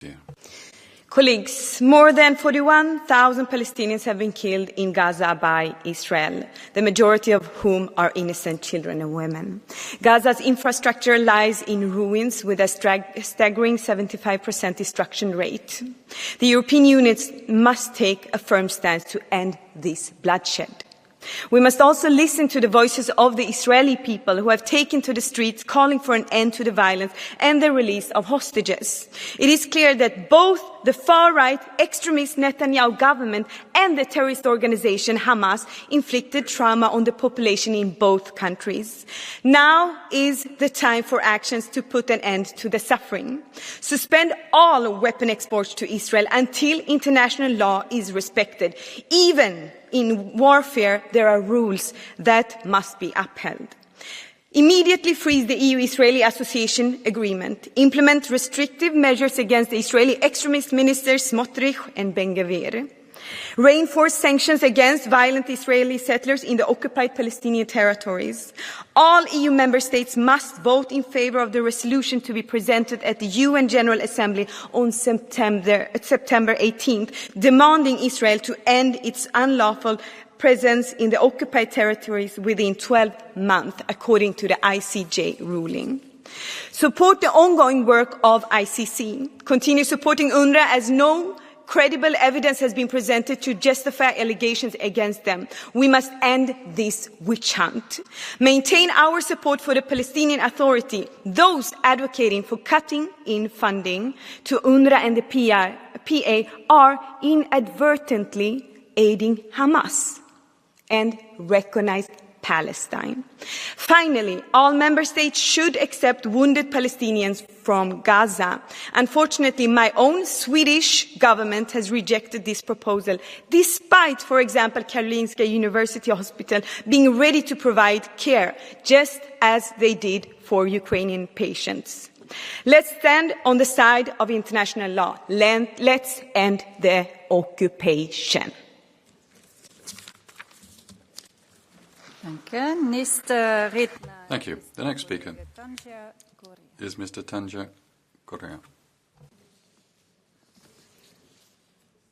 Yeah. Colleagues, more than 41,000 Palestinians have been killed in Gaza by Israel, the majority of whom are innocent children and women. Gaza's infrastructure lies in ruins with a staggering 75% destruction rate. The European Union must take a firm stance to end this bloodshed. We must also listen to the voices of the Israeli people who have taken to the streets calling for an end to the violence and the release of hostages. It is clear that both the far-right extremist Netanyahu government and the terrorist organization Hamas inflicted trauma on the population in both countries. Now is the time for actions to put an end to the suffering. Suspend all weapon exports to Israel until international law is respected. Even in warfare, there are rules that must be upheld. Immediately freeze the EU-Israeli Association Agreement. Implement restrictive measures against the Israeli extremist ministers Smotrich and Ben-Gvir. Reinforce sanctions against violent Israeli settlers in the occupied Palestinian territories. All EU member states must vote in favor of the resolution to be presented at the UN General Assembly on September 18th, demanding Israel to end its unlawful presence in the occupied territories within 12 months, according to the ICJ ruling. Support the ongoing work of ICC. Continue supporting UNRWA as no credible evidence has been presented to justify allegations against them. We must end this witch hunt. Maintain our support for the Palestinian Authority. Those advocating for cutting in funding to UNRWA and the PA are inadvertently aiding Hamas. And recognize Palestine. Finally, all member states should accept wounded Palestinians from Gaza. Unfortunately, my own Swedish government has rejected this proposal, despite, for example, Karolinska University Hospital being ready to provide care, just as they did for Ukrainian patients. Let's stand on the side of international law. Let's end the occupation. Thank you. The next speaker is Mr. Tanja Correa.